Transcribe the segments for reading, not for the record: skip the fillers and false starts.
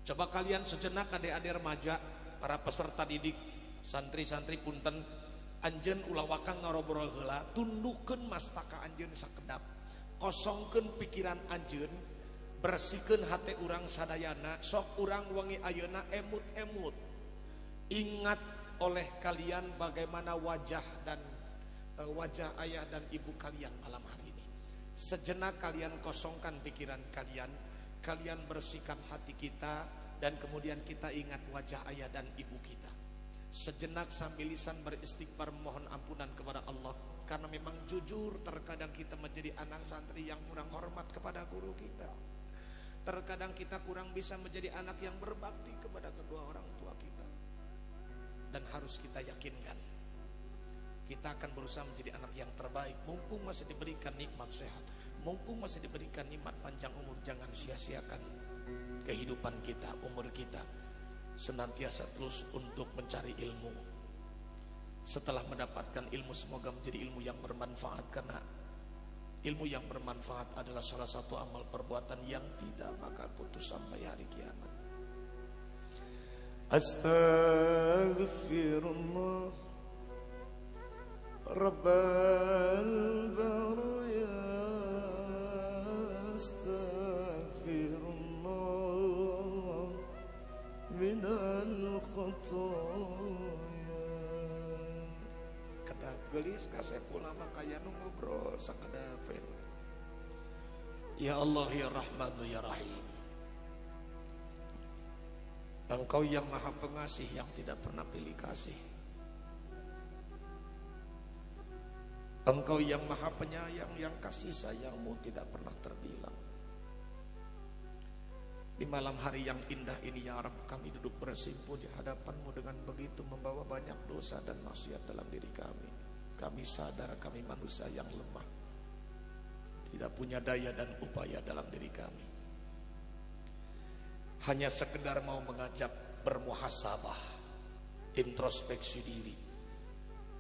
Coba kalian sejenak adik-adik remaja, para peserta didik, santri-santri punten, anjeun ulah wakang ngarobrol heula, tundukkeun mastaka anjeun sakedap, kosongkeun pikiran anjeun, bersihkeun hate urang sadayana, sok urang wengi ayeuna emut-emut. Ingat oleh kalian bagaimana wajah ayah dan ibu kalian malam hari ini. Sejenak kalian kosongkan pikiran kalian, kalian bersihkan hati kita, dan kemudian kita ingat wajah ayah dan ibu kita. Sejenak sambil lisan beristighfar mohon ampunan kepada Allah, karena memang jujur terkadang kita menjadi anak santri yang kurang hormat kepada guru kita. Terkadang kita kurang bisa menjadi anak yang berbakti kepada kedua orang tua kita. Dan harus kita yakinkan, kita akan berusaha menjadi anak yang terbaik. Mumpung masih diberikan nikmat sehat, mumpung masih diberikan nikmat panjang umur, jangan sia-siakan kehidupan kita, umur kita. Senantiasa terus untuk mencari ilmu. Setelah mendapatkan ilmu, semoga menjadi ilmu yang bermanfaat, karena ilmu yang bermanfaat adalah salah satu amal perbuatan yang tidak bakal putus sampai hari kiamat. Astaghfirullah Rabbal baraya, astaghfirullah minal khotoya. Kedap gelis kasep ulama kaya nu ngobrol sakadapet. Ya Allah ya Rahmanu ya Rahim, Engkau yang maha pengasih yang tidak pernah pilih kasih. Engkau yang maha penyayang yang kasih sayangmu tidak pernah terbilang. Di malam hari yang indah ini ya Rabb, kami duduk bersimpuh di hadapanmu dengan begitu membawa banyak dosa dan maksiat dalam diri kami. Kami sadar kami manusia yang lemah, tidak punya daya dan upaya dalam diri kami. Hanya sekedar mau mengajak bermuhasabah, introspeksi diri.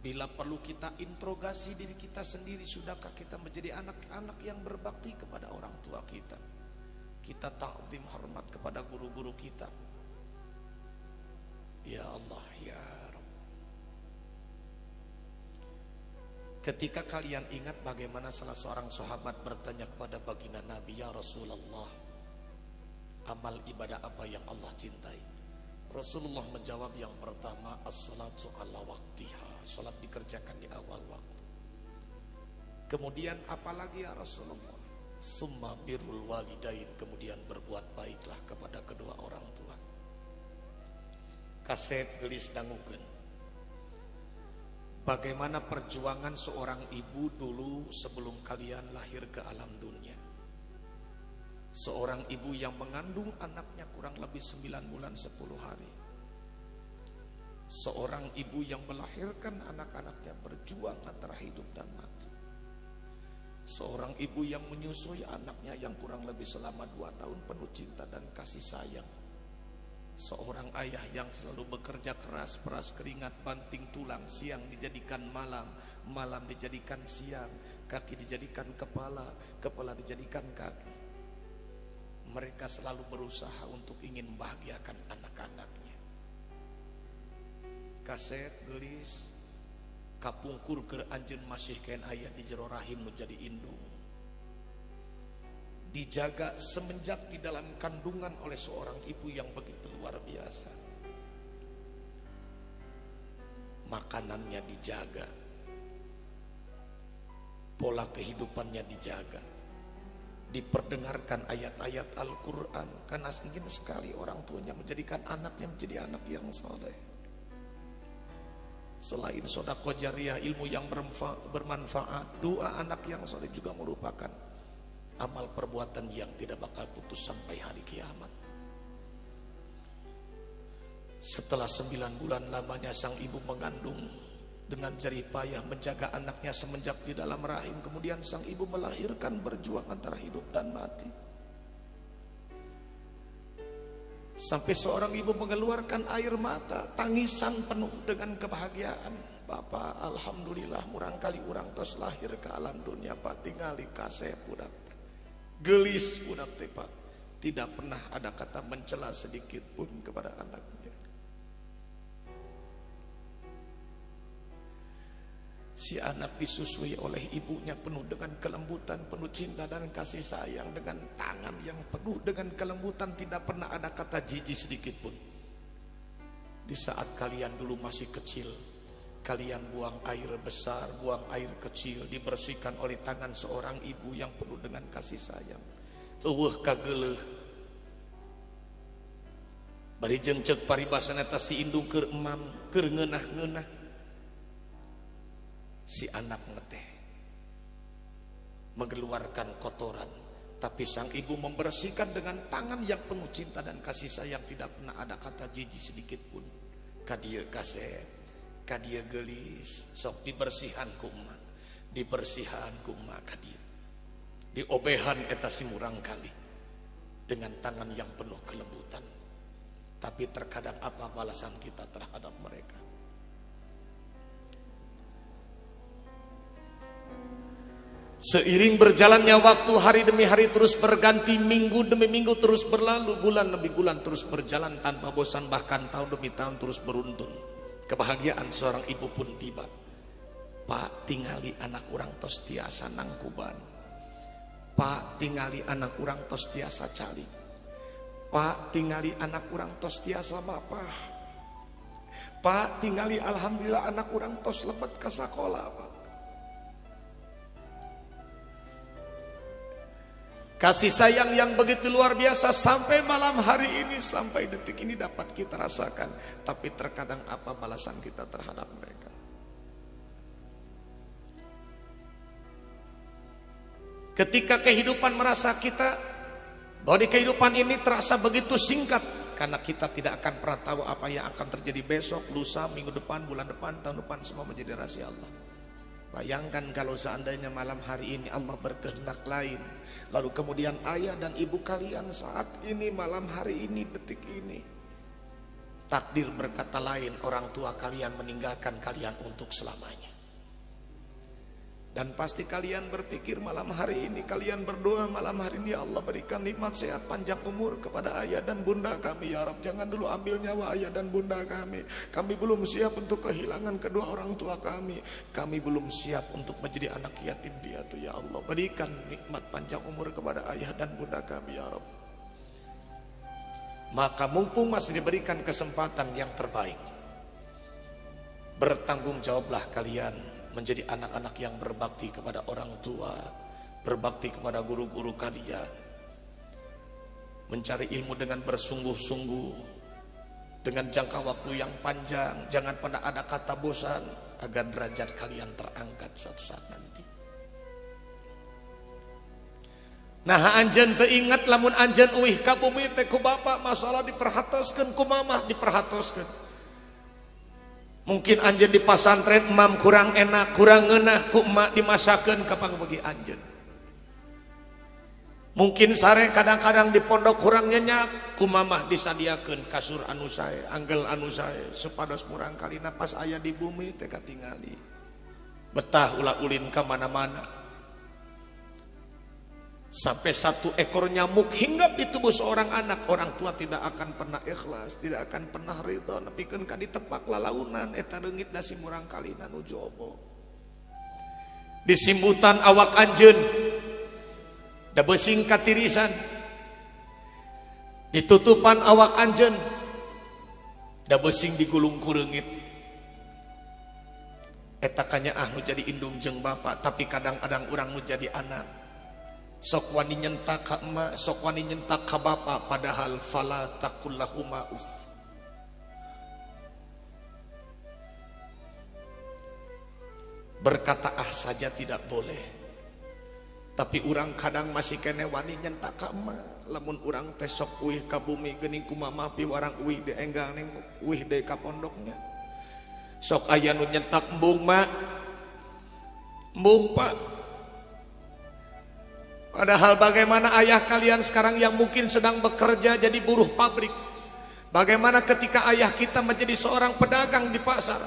Bila perlu kita interogasi diri kita sendiri, sudahkah kita menjadi anak-anak yang berbakti kepada orang tua kita? Kita ta'zim hormat kepada guru-guru kita. Ya Allah ya Rabb, ketika kalian ingat bagaimana salah seorang sahabat bertanya kepada baginda Nabi, ya Rasulullah, amal ibadah apa yang Allah cintai? Rasulullah menjawab yang pertama, as-salatu ala waktiha, salat dikerjakan di awal waktu. Kemudian apalagi ya Rasulullah? Summa birrul walidain, kemudian berbuat baiklah kepada kedua orang tua. Kasep gelis dangukeun bagaimana perjuangan seorang ibu dulu sebelum kalian lahir ke alam dunia. Seorang ibu yang mengandung anaknya kurang lebih 9 bulan 10 hari. Seorang ibu yang melahirkan anak-anaknya berjuang antara hidup dan mati. Seorang ibu yang menyusui anaknya yang kurang lebih selama 2 tahun penuh cinta dan kasih sayang. Seorang ayah yang selalu bekerja keras, peras keringat, banting tulang, siang dijadikan malam, malam dijadikan siang, kaki dijadikan kepala, kepala dijadikan kaki. Mereka selalu berusaha untuk ingin membahagiakan anak-anaknya. Kasep gelis kapungkur ke anjeun masih kain ayah di jero rahim menjadi indung, dijaga semenjak di dalam kandungan oleh seorang ibu yang begitu luar biasa. Makanannya dijaga, pola kehidupannya dijaga, diperdengarkan ayat-ayat Al-Quran, karena ingin sekali orang tuanya menjadikan anaknya menjadi anak yang saleh. Selain sedekah jariyah, ilmu yang bermanfaat, doa anak yang saleh juga merupakan amal perbuatan yang tidak bakal putus sampai hari kiamat. Setelah 9 bulan lamanya sang ibu mengandung dengan jerih payah menjaga anaknya semenjak di dalam rahim, kemudian sang ibu melahirkan berjuang antara hidup dan mati. Sampai seorang ibu mengeluarkan air mata, tangisan penuh dengan kebahagiaan. Bapak, alhamdulillah murang kali urang tos lahir ke alam dunia, Pak, tingali kasep budak gelis budak teh Pak, tidak pernah ada kata mencela sedikit pun kepada anaknya. Si anak disusui oleh ibunya penuh dengan kelembutan, penuh cinta dan kasih sayang, dengan tangan yang penuh dengan kelembutan, tidak pernah ada kata jijik sedikit pun. Di saat kalian dulu masih kecil, kalian buang air besar, buang air kecil, dibersihkan oleh tangan seorang ibu yang penuh dengan kasih sayang. Eueuh kageuleuh. Bari jeung ceuk paribasana eta si indung keur emam, keur ngeunah-ngeunah. Si anak ngeteh mengeluarkan kotoran, tapi sang ibu membersihkan dengan tangan yang penuh cinta dan kasih sayang, tidak pernah ada kata jijik sedikit pun. Kadieu kasep, kadieu geulis, sok dibersihan ku emak, dibersihan ku emak kadieu. Diobehan eta si murang kali dengan tangan yang penuh kelembutan. Tapi terkadang apa balasan kita terhadap mereka? Seiring berjalannya waktu, hari demi hari terus berganti, minggu demi minggu terus berlalu, bulan demi bulan terus berjalan tanpa bosan, bahkan tahun demi tahun terus beruntun. Kebahagiaan seorang ibu pun tiba. Pak, tingali anak urang tos tiasa nangkuban. Pak, tingali anak urang tos tiasa cali. Pak, tingali anak urang tos tiasa mapah. Pak, tingali alhamdulillah anak urang tos lebet ka sakola, Pak. Kasih sayang yang begitu luar biasa sampai malam hari ini, sampai detik ini dapat kita rasakan. Tapi terkadang apa balasan kita terhadap mereka? Ketika kehidupan merasa kita bahwa di kehidupan ini terasa begitu singkat, karena kita tidak akan pernah tahu apa yang akan terjadi besok, lusa, minggu depan, bulan depan, tahun depan, semua menjadi rahasia Allah. Bayangkan kalau seandainya malam hari ini Allah berkehendak lain, lalu kemudian ayah dan ibu kalian saat ini, malam hari ini, detik ini, takdir berkata lain, orang tua kalian meninggalkan kalian untuk selamanya. Dan pasti kalian berpikir malam hari ini, kalian berdoa malam hari ini, ya Allah berikan nikmat sehat panjang umur kepada ayah dan bunda kami, ya Rabb. Jangan dulu ambil nyawa ayah dan bunda kami. Kami belum siap untuk kehilangan kedua orang tua kami. Kami belum siap untuk menjadi anak yatim piatu, ya Allah. Berikan nikmat panjang umur kepada ayah dan bunda kami, ya Rabb. Maka mumpung masih diberikan kesempatan yang terbaik, bertanggung jawablah kalian menjadi anak-anak yang berbakti kepada orang tua, berbakti kepada guru-guru kalian, mencari ilmu dengan bersungguh-sungguh, dengan jangka waktu yang panjang. Jangan pernah ada kata bosan, agar derajat kalian terangkat suatu saat nanti. Nah, anjeun teu ingat lamun anjeun uih ka bumi teh ku bapa masalah diperhatoskeun, ku mamah diperhatoskeun. Mungkin anjeun di pasantren emam kurang enak, kurang ngeunah, ku emak dimasakeun ka pangbeugi anjeun. Mungkin sare kadang-kadang di pondok kurang nyenyak, ku mamah disadiakeun kasur anu sae, anggel anu sae, supados murang kalina pas aya di bumi teh katingali. Betah ulah ulin ka mana-mana. Sampai satu ekor nyamuk hinggap di tubuh seorang anak, orang tua tidak akan pernah ikhlas, tidak akan pernah ridho, nepikeun ka ditepak lalaunan eta reungit da si murang kalina nu jobo. Disimbutan awak anjeun da beusing katirisan, ditutupan awak anjeun da beusing digulung ku reungit. Eta kanyaah nu jadi indung jeung bapa, tapi kadang-kadang urang nu jadi anak sok wani nyentak ka emak, sok wani nyentak ka bapa, padahal fala taqul lahuma uff. Berkata ah saja tidak boleh, tapi urang kadang masih kene wani nyentak ka emak. Lamun urang teh sok uih ka bumi geuning kumaha piwarang uih dienggal ning uih deui ka pondoknya. Sok aya nu nyentak embung mak, embung pak. Padahal bagaimana ayah kalian sekarang yang mungkin sedang bekerja jadi buruh pabrik, bagaimana ketika ayah kita menjadi seorang pedagang di pasar,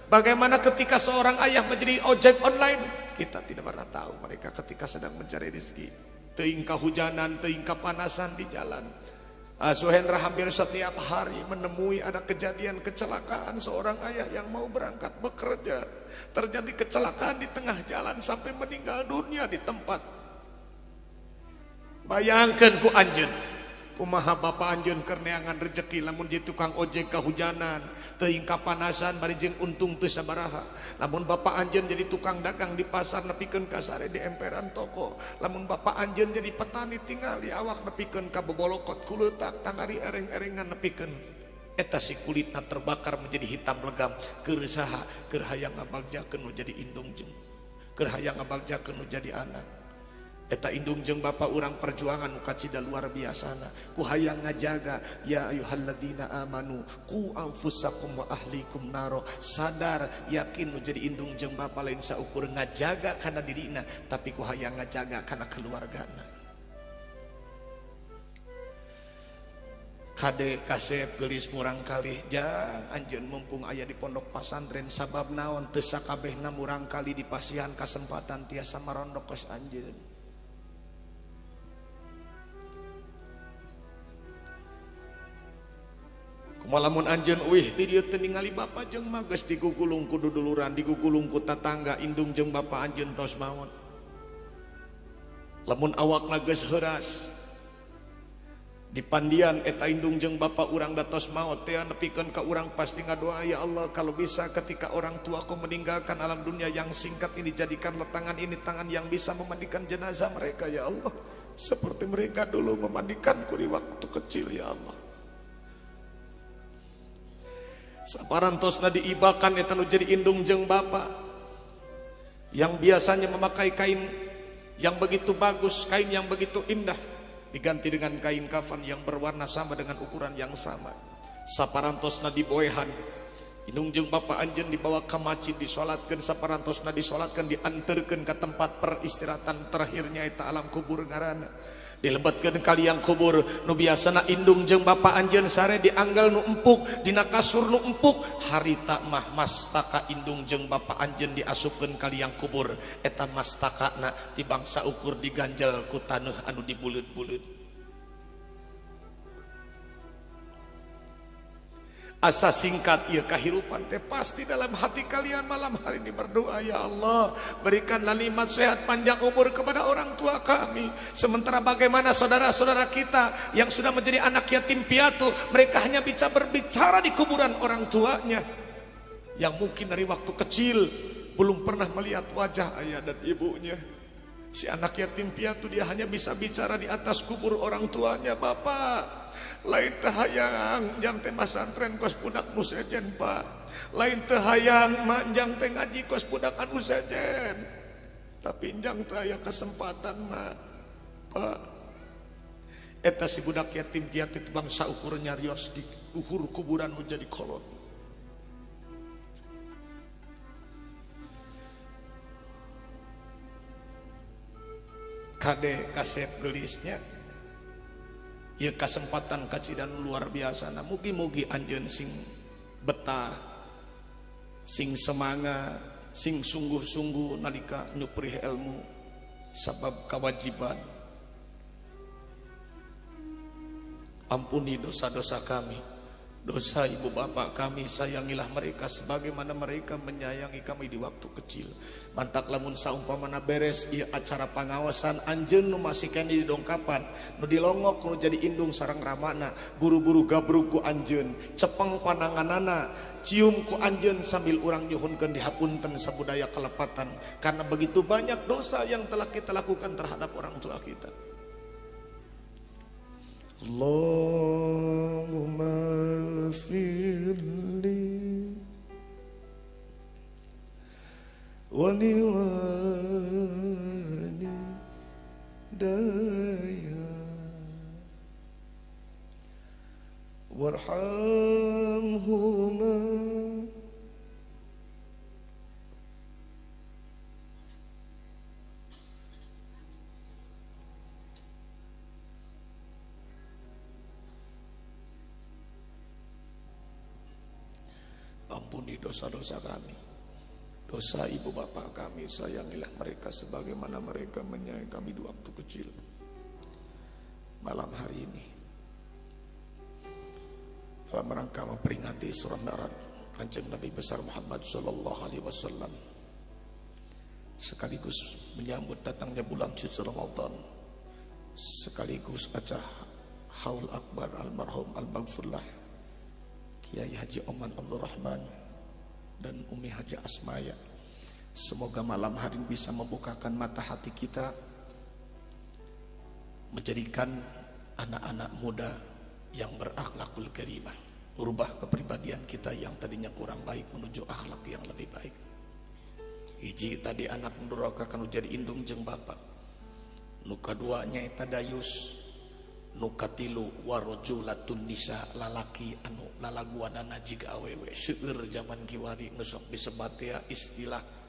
bagaimana ketika seorang ayah menjadi ojek online, kita tidak pernah tahu mereka ketika sedang mencari rezeki. teuing kahujanan, teuing kapanasan di jalan. Suhendra hampir setiap hari menemui ada kejadian kecelakaan seorang ayah yang mau berangkat bekerja. Terjadi kecelakaan di tengah jalan sampai meninggal dunia di tempat. Bayangkan ku anjeun, kumaha bapak anjeun keur neangan rezeki lamun jadi tukang ojek kahujanan, teuing kapanasan bari jeung untung teu sabaraha. Lamun bapak anjeun jadi tukang dagang di pasar nepikeun ka sare di emperan toko. Lamun bapak anjeun jadi petani tingali awak nepikeun ka bobolokot kuleutak tangari ereng-erengan nepikeun eta si kulitna terbakar menjadi hitam legam. Keur saha? Keur hayang ngabagjakeun nu jadi indung jeung. Keur hayang ngabagjakeun nu jadi anak. Eta indung jeung bapak urang perjuangan nu kacida luar biasana. Ku hayang ngajaga ya ayyuhalladzina amanu qu anfusakum wa ahlikum naro. Sadar yakin nu jadi indung jeung bapak lain saukur ngajaga kana dirina, tapi ku hayang ngajaga kana keluargana. Kade kasep geulis murang kali jang anjeun mumpung aya di pondok pasantren sabab naon teu sakabehna murang kali dipasihan kasempatan tiasa marondok kos anjeun. Kumalamun anjeun uih ti dieu teu ningali bapa jeung mah geus digugulung ku duduluran, digugulung ku tatangga, indung jeung bapa anjeun tos maot. Lamun awakna geus heuras dipandian eta indung jeung bapa urang da tos maot teh nepikeun ka urang pasti ngadoa, ya Allah kalau bisa ketika orang tuaku meninggalkan alam dunia yang singkat ini jadikanlah tangan ini tangan yang bisa memandikan jenazah mereka ya Allah, seperti mereka dulu memandikanku di waktu kecil ya Allah. Saparantosna diibakan eta nu jadi indung jeung bapa yang biasanya memakai kain yang begitu bagus, kain yang begitu indah diganti dengan kain kafan yang berwarna sama dengan ukuran yang sama. Saparantosna diboehan indung jeung bapa anjeun dibawa ka masjid disolatkeun, saparantosna disolatkeun dianterkeun ka tempat peristirahatan terakhirnya eta alam kubur ngaranna. Dilebetkeun ka liang kubur nu biasana indung jeung bapa anjeun sare dianggal nu empuk dina kasur nu empuk, harita mah mastaka indung jeung bapa anjeun diasupkeun ka liang kubur eta mastakana ti bangsa ukur diganjel ku taneuh anu dibuleut-buleut. Asa singkat ieu kahirupan teh pasti dalam hati kalian malam hari ini berdoa, ya Allah berikanlah nikmat sehat panjang umur kepada orang tua kami. Sementara bagaimana saudara-saudara kita yang sudah menjadi anak yatim piatu, mereka hanya bisa berbicara di kuburan orang tuanya yang mungkin dari waktu kecil belum pernah melihat wajah ayah dan ibunya. Si anak yatim piatu dia hanya bisa bicara di atas kubur orang tuanya. Bapak lain teu hayang jang teh masantren kos budak nu sejen Pak, lain teu hayang manjang teh ngaji kos budak anu sejen, tapi jang teu aya kesempatan mah Pak. Eta si budak yatim piatu itu bangsa ukur nyarios di ukur kuburan nu jadi kolot. Kade kasep gelisnya ieu kasempatan kacidan luar biasa. Nah, mugi-mugi anjeun sing betah, sing semangat, sing sungguh-sungguh nalika nyuprih ilmu sabab kewajiban. Ampuni dosa-dosa kami, dosa ibu bapak kami, sayangilah mereka sebagaimana mereka menyayangi kami di waktu kecil. Mantak lamun saumpamana beres ieu acara pangawasan anjeun nu masih kene di dongkapan, nu dilongok nu jadi indung sareng ramana, buru-buru gabrug ku anjeun, cepeng pananganana, cium ku anjeun sambil urang nyuhunkeun dihapunten sabudaya kalepatan karena begitu banyak dosa yang telah kita lakukan terhadap orang tua kita. Allahumma firli wali daya warhamhuma ampuni dosa-dosa kami, dosa ibu bapak kami, sayangilah mereka sebagaimana mereka menyayangi kami di waktu kecil. malam hari ini dalam rangka memperingati Isra Mi'raj Kanjeng Nabi besar Muhammad sallallahu alaihi wasallam, sekaligus menyambut datangnya bulan suci Ramadan, sekaligus acara Haul Akbar almarhum al-Maghfurlah Kiai Haji Oman Abdul Rahman dan Umi Haji Asmaya. Semoga malam hari ini bisa membukakan mata hati kita, menjadikan anak-anak muda yang berakhlakul karimah, merubah kepribadian kita yang tadinya kurang baik menuju akhlak yang lebih baik. Hiji tadi anak nduraka kanu jadi indung jeung bapak, nu kaduanya eta dayus, nu katilu warajulatun nisa lalaki anu lalaguanana jiga awewe. Seueur zaman kiwari nu sok disebat ya istilah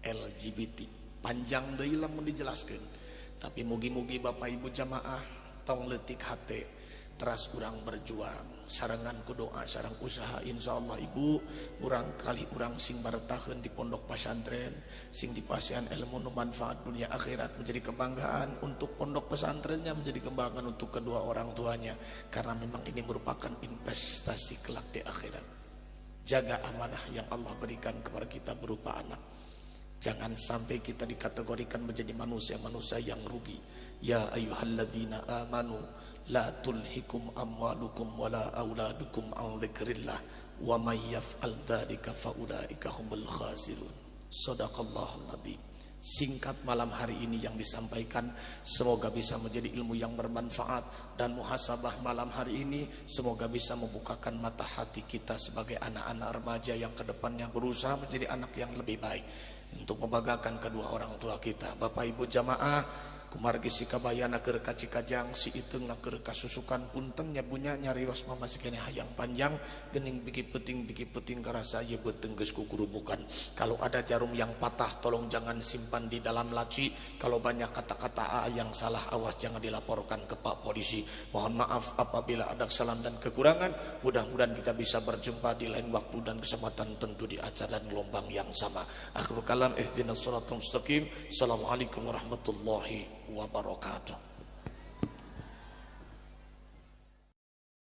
LGBT, panjang deui lamun dijelaskeun. Tapi mugi-mugi Bapak Ibu jamaah tong leutik hate teras urang berjuang sarangan ku doa sareng usaha insyaallah Ibu urang kali urang sing baretaheun di pondok pesantren sing dipasihan ilmu nu manfaat dunia akhirat menjadi kebanggaan untuk pondok pesantrennya, menjadi kebanggaan untuk kedua orang tuanya, karena memang ini merupakan investasi kelak di akhirat. Jaga amanah yang Allah berikan kepada kita berupa anak. Jangan sampai kita dikategorikan menjadi manusia-manusia yang rugi. Ya ayyuhalladzina amanu la tulhikum amwalukum wala auladukum an dzikrillah wa may yaf'al dzalika faulaika humul khasirun. Shadaqallahul adzim. Singkat malam hari ini yang disampaikan, semoga bisa menjadi ilmu yang bermanfaat, dan muhasabah malam hari ini semoga bisa membukakan mata hati kita sebagai anak-anak remaja yang kedepannya berusaha menjadi anak yang lebih baik untuk membanggakan kedua orang tua kita. Bapak Ibu jamaah, kumargi si kabayana keur ka Cikajang, si iteung keur kasusukan punten nyabunya nyarios mah masih kene hayang panjang geuning biki peuting karasa ieu beuteung geus kukurubukan. Kalau ada jarum yang patah tolong jangan simpan di dalam laci. Kalau banyak kata-kata yang salah awas jangan dilaporkan ke Pak Polisi. Mohon maaf apabila ada kesalahan dan kekurangan. Mudah-mudahan kita bisa berjumpa di lain waktu dan kesempatan, tentu di acara dan gelombang yang sama. Akhirul kalam ihdinas shiratal mustaqim. Assalamualaikum warahmatullahi wabarakatuh.